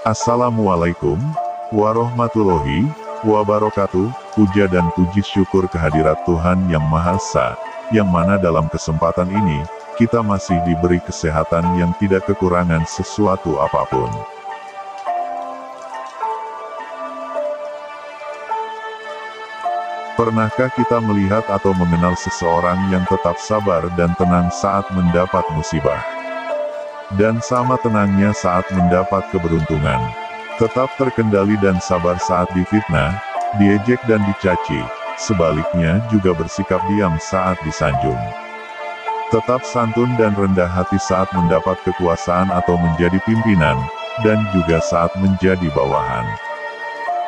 Assalamualaikum warahmatullahi wabarakatuh. Puja dan puji syukur kehadirat Tuhan Yang Maha Esa, yang mana dalam kesempatan ini, kita masih diberi kesehatan yang tidak kekurangan sesuatu apapun. Pernahkah kita melihat atau mengenal seseorang yang tetap sabar dan tenang saat mendapat musibah? Dan sama tenangnya saat mendapat keberuntungan. Tetap terkendali dan sabar saat difitnah, diejek dan dicaci. Sebaliknya juga bersikap diam saat disanjung. Tetap santun dan rendah hati saat mendapat kekuasaan atau menjadi pimpinan, dan juga saat menjadi bawahan.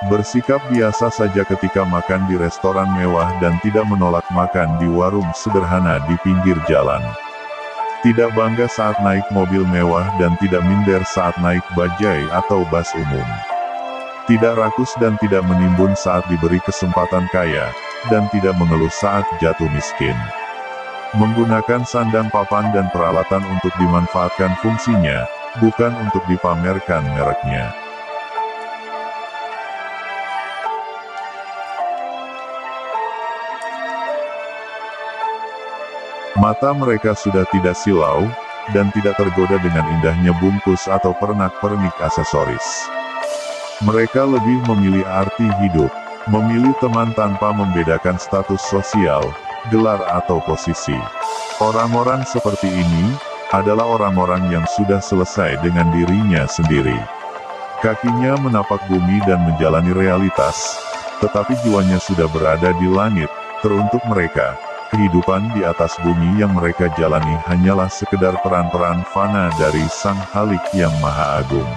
Bersikap biasa saja ketika makan di restoran mewah dan tidak menolak makan di warung sederhana di pinggir jalan. Tidak bangga saat naik mobil mewah dan tidak minder saat naik bajai atau bas umum. Tidak rakus dan tidak menimbun saat diberi kesempatan kaya, dan tidak mengeluh saat jatuh miskin. Menggunakan sandang papan dan peralatan untuk dimanfaatkan fungsinya, bukan untuk dipamerkan mereknya. Mata mereka sudah tidak silau, dan tidak tergoda dengan indahnya bungkus atau pernak-pernik aksesoris. Mereka lebih memilih arti hidup, memilih teman tanpa membedakan status sosial, gelar atau posisi. Orang-orang seperti ini, adalah orang-orang yang sudah selesai dengan dirinya sendiri. Kakinya menapak bumi dan menjalani realitas, tetapi jiwanya sudah berada di langit. Teruntuk mereka, kehidupan di atas bumi yang mereka jalani hanyalah sekedar peran-peran fana dari Sang Khalik yang Maha Agung.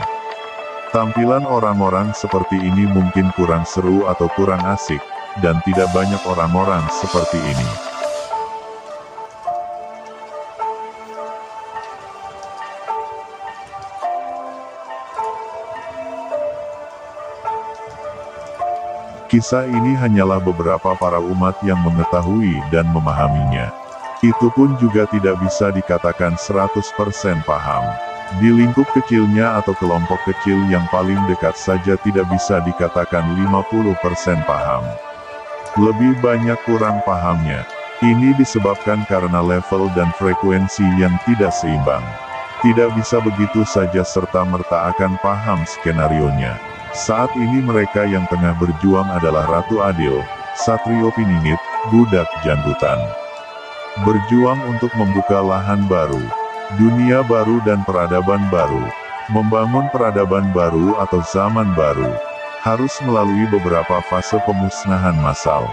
Tampilan orang-orang seperti ini mungkin kurang seru atau kurang asik, dan tidak banyak orang-orang seperti ini. Kisah ini hanyalah beberapa para umat yang mengetahui dan memahaminya. Itu pun juga tidak bisa dikatakan 100% paham. Di lingkup kecilnya atau kelompok kecil yang paling dekat saja tidak bisa dikatakan 50% paham. Lebih banyak kurang pahamnya. Ini disebabkan karena level dan frekuensi yang tidak seimbang. Tidak bisa begitu saja serta-merta akan paham skenarionya. Saat ini mereka yang tengah berjuang adalah Ratu Adil, Satrio Piningit, Budak Janggutan. Berjuang untuk membuka lahan baru, dunia baru dan peradaban baru. Membangun peradaban baru atau zaman baru, harus melalui beberapa fase pemusnahan massal.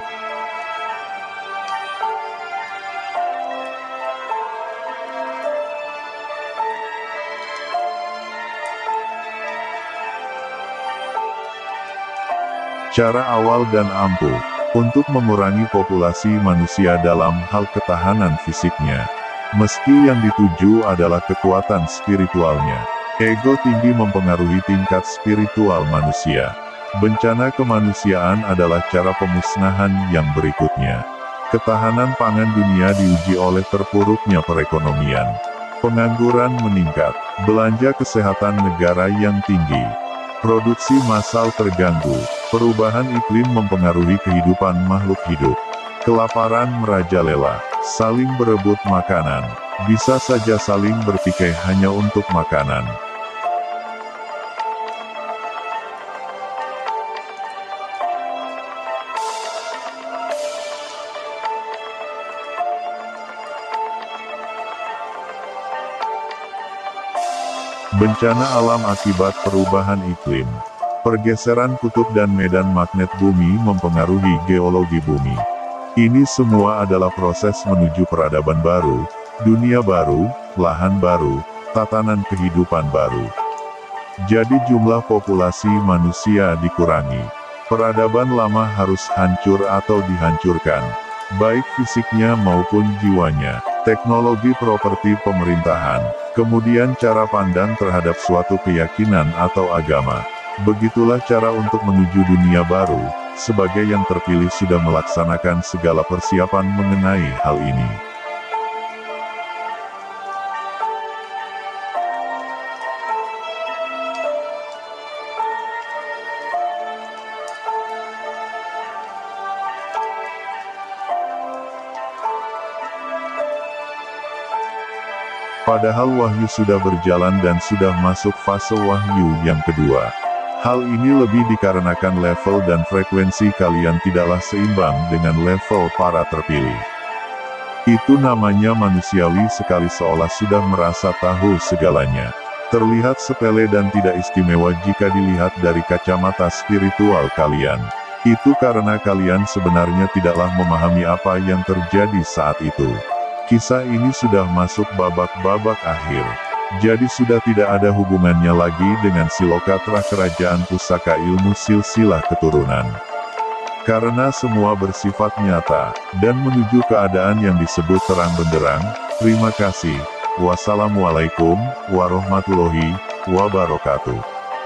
Cara awal dan ampuh, untuk mengurangi populasi manusia dalam hal ketahanan fisiknya. Meski yang dituju adalah kekuatan spiritualnya. Ego tinggi mempengaruhi tingkat spiritual manusia. Bencana kemanusiaan adalah cara pemusnahan yang berikutnya. Ketahanan pangan dunia diuji oleh terpuruknya perekonomian. Pengangguran meningkat, belanja kesehatan negara yang tinggi. Produksi massal terganggu, perubahan iklim mempengaruhi kehidupan makhluk hidup. Kelaparan merajalela, saling berebut makanan, bisa saja saling bertikai hanya untuk makanan. Bencana alam akibat perubahan iklim. Pergeseran kutub dan medan magnet bumi mempengaruhi geologi bumi. Ini semua adalah proses menuju peradaban baru, dunia baru, lahan baru, tatanan kehidupan baru. Jadi jumlah populasi manusia dikurangi. Peradaban lama harus hancur atau dihancurkan, baik fisiknya maupun jiwanya. Teknologi properti pemerintahan, kemudian cara pandang terhadap suatu keyakinan atau agama. Begitulah cara untuk menuju dunia baru, sebagai yang terpilih sudah melaksanakan segala persiapan mengenai hal ini. Padahal wahyu sudah berjalan dan sudah masuk fase wahyu yang kedua. Hal ini lebih dikarenakan level dan frekuensi kalian tidaklah seimbang dengan level para terpilih. Itu namanya manusiawi sekali, seolah sudah merasa tahu segalanya. Terlihat sepele dan tidak istimewa jika dilihat dari kacamata spiritual kalian. Itu karena kalian sebenarnya tidaklah memahami apa yang terjadi saat itu. Kisah ini sudah masuk babak-babak akhir. Jadi sudah tidak ada hubungannya lagi dengan Silokatra kerajaan pusaka ilmu silsilah keturunan. Karena semua bersifat nyata, dan menuju keadaan yang disebut terang benderang. Terima kasih. Wassalamualaikum warahmatullahi wabarakatuh.